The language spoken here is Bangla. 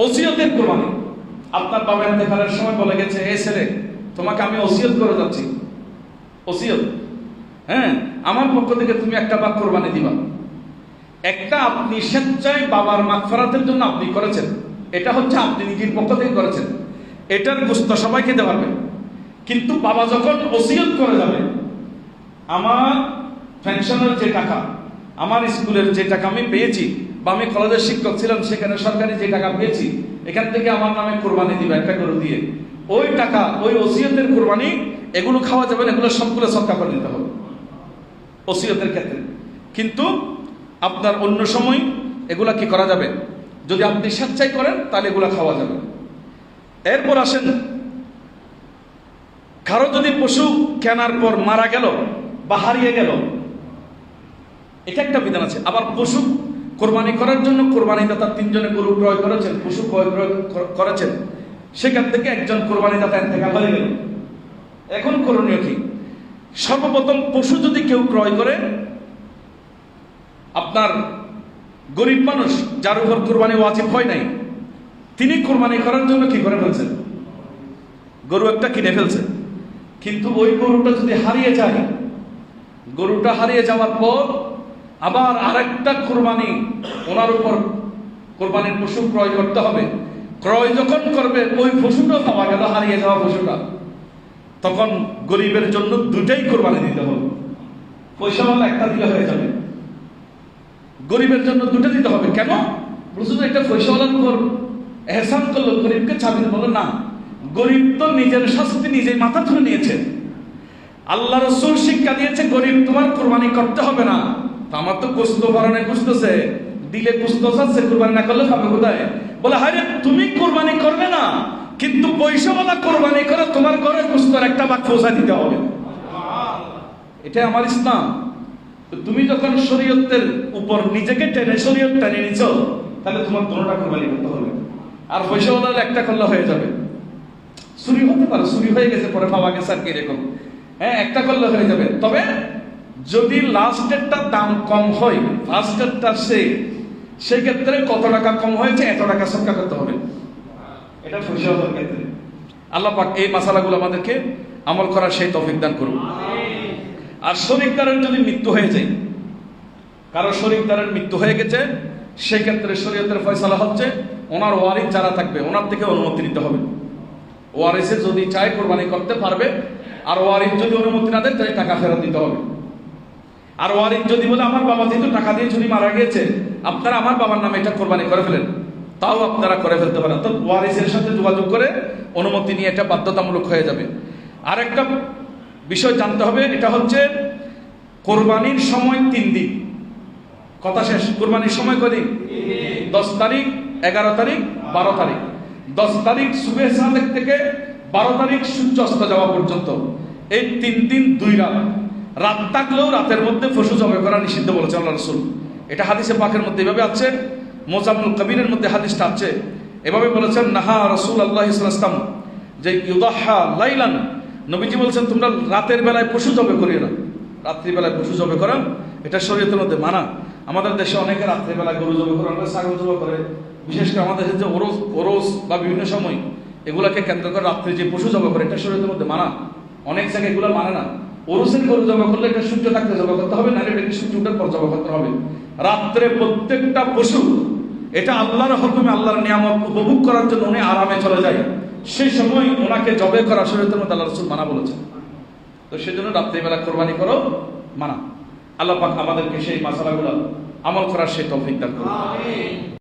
ওসিয়তের কোরবানি। আপনার বাবা ইন্তেকালের সময় বলে গেছে, এই ছেলে তোমাকে আমি ওসিয়ত করে যাচ্ছি, ওসিয়ত, হ্যাঁ, আমার পক্ষ থেকে তুমি একটা ভাগ কোরবানি দিবা। একটা আপনি স্বেচ্ছায় বাবার মাগফিরাতের জন্য আপনি করেছেন, এটা হচ্ছে আপনি নিজের পক্ষ থেকে করেছেন, এটার গোশত সবাই খেতে পারবে। কিন্তু বাবা যখন ওসিয়ত করে যাবে, আমার পেনশনের যে টাকা, আমার স্কুলের যে টাকা আমি পেয়েছি, বা আমি কলেজের শিক্ষক ছিলাম সেখানে সরকারি যে টাকা পেয়েছি, এখান থেকে আমার নামে কোরবানি দিবে একটা গরু দিয়ে, ওই টাকা, ওই ওসিয়তের কোরবানি, এগুলো খাওয়া যাবে না, এগুলো সবগুলো সদকা করে দিতে হবে ওসিয়তের ক্ষেত্রে। কিন্তু আপনার অন্য সময় এগুলা কি করা যাবে, যদি আপনি স্বেচ্ছায় করেন তাহলে এগুলা খাওয়া যাবে। এরপর আসেন, কারো যদি পশু কেনার পর মারা গেল বা হারিয়ে গেল, এটা একটা বিধান আছে। আবার পশু কোরবানি করার জন্য কোরবানি দাতা তিনজনে গরু ক্রয় করেছেন, পশু ক্রয় করেছেন, সেখান থেকে একজন কোরবানি দাতা ইন্তেকাল হয়ে গেল। এখন করণীয় কি? সর্বপ্রথম পশু যদি কেউ ক্রয় করে, আপনার গরিব মানুষ যার উপর কোরবানি ওয়াজিব হয় নাই, তিনি কোরবানি করার জন্য কি করে ফেলছেন, গরু একটা কিনে ফেলছে। কিন্তু ওই গরুটা যদি হারিয়ে যায়, গরুটা হারিয়ে যাওয়ার পর আবার আরেকটা কোরবানি ওনার উপর কোরবানির পশু ক্রয় করতে হবে। ক্রয় যখন করবে, ওই পশুটা পাওয়া গেল, হারিয়ে যাওয়া পশুটা, তখন গরিবের জন্য দুটাই কোরবানি দিতে হবে। পয়সাওয়ালা একটা দিলে হয়ে যাবে, গরিবের জন্য দুটো দিতে হবে। কেন? বুঝুন, একটা পয়সাওয়ালার উপর এহসান করলো, গরিবকে ছাড়িয়ে বলো না, গরিব তো নিজের শাস্তি নিজেই মাথা ধরে নিয়েছে। আল্লাহ রাসূল শিক্ষা দিয়েছে, গরিব তোমার কোরবানি করতে হবে না। আমার তো গোশত ভরণে খুঁজতেছে, দিলে গোশত চাচ্ছে, কোরবানি না করলে পাবে কোথায়? বলে হায় রে, তুমি কোরবানি করবে না, কিন্তু পয়সাওয়ালা কোরবানি করে তোমার ঘরে গোশতের একটা ভাগ পৌঁছা দিতে হবে। এটা আমার ইসলাম। তুমি যখন শরীয়তের উপর নিজেকে টেনে শরীয়ত টেনে নিছো, তাহলে তোমার দুটোটা কোরবানি করতে হবে। আর পয়সাওয়ালার একটা করলে হয়ে যাবে। চুরি হতে পারে, চুরি হয়ে গেছে, পরে পাওয়া গেছে আর কি, এরকম, হ্যাঁ, একটা করলে হয়ে যাবে। তবে যদি লাস্টেরটার দাম কম হয় ফার্স্টেরটার সেই ক্ষেত্রে কত টাকা কম হয়েছে এত টাকা সদকা করতে হবে, এটা পয়সাওয়ালার ক্ষেত্রে। আল্লাহ পাক এই মাসালাগুলো আমাদেরকে আমল করার সেই তৌফিক দান করুন। আর শরীকদারের যদি মৃত্যু হয়ে যায়, কারো শরীকদারের মৃত্যু হয়ে গেছে, সেই ক্ষেত্রে শরীয়তের ফয়সালা হচ্ছে ওনার ওয়ারিস যারা থাকবে ওনার থেকে অনুমতি নিতে হবে। ওয়ারিসে যদি চায় কোরবানি করতে পারবে, আর ওয়ারিস যদি অনুমতি না দেয় তাহলে টাকা ফেরত দিতে হবে। আর ওয়ারিস যদি বলে আমার বাবা যেহেতু টাকা দিয়ে চুরি মারা গিয়েছে, আপনারা আমার বাবার নামে এটা কোরবানি করে ফেলেন, তাও আপনারা করে ফেলতে পারেন। তো ওয়ারিসের সাথে যোগাযোগ করে অনুমতি নিয়ে এটা বাধ্যতামূলক হয়ে যাবে। আর একটা বিষয় জানতে হবে, এটা হচ্ছে কোরবানির সময় 3 দিন, কথা শেষ। কোরবানির সময় কদিন? 10 তারিখ, 11 তারিখ, 12 তারিখ। 10 তারিখ সুবহে সাদেক থেকে 12 তারিখ সূর্য অস্ত যাওয়া পর্যন্ত, এই 3 দিন 2 রাত। রাত থাকলেও রাতের মধ্যে পশু জবাই করা নিষিদ্ধ বলেছেন আল্লাহ রাসূল। এটা হাদিসে পাকের মধ্যে এভাবে আছে, মোজাম্মুল কবিরের মধ্যে হাদিসটা আছে, এভাবে বলেছেন, নাহা রাসূলুল্লাহ সাল্লাল্লাহু আলাইহি ওয়াসাল্লাম, যে ইউদাহা লাইলান, নবীজি বলছেন তোমরা রাতের বেলায় পশু জবাই করিও না। রাত্রিবেলায় পশু জবাই করা এটা শরীয়তের মধ্যে মানা। আমাদের দেশে অনেকে রাত্রিবেলায় গরু জবাই করে, অনেকে ছাগল জবাই করে। বিশেষ করে আমাদের দেশে যে ওরস বা বিভিন্ন সময় এগুলাকে কেন্দ্র করে রাত্রে যে পশু জবাই করে, এটা শরীয়তের মধ্যে মানা। অনেক জায়গায় এগুলো মানে না। ওরসের গরু জবাই করলে এটা সূর্য থাকতে জবাই করতে হবে, নাহলে এটাকে সূর্য ওঠার পর জবাই করতে হবে। রাত্রে প্রত্যেকটা পশু এটা আল্লাহর হুকুমে, আল্লাহর নিয়ামত উপভোগ করার জন্য উনি আরামে চলে যায়, সেই সময় ওনাকে জবাই করা শরীয়তের মধ্যে আল্লাহ রাসূল মানা বলেছেন। তো সেজন্য রাত্রিবেলা কোরবানি করো মানা। আল্লাহ পাক আমাদেরকে সেই মাসালাগুলো আমল করার সেই তৌফিক দান করুন।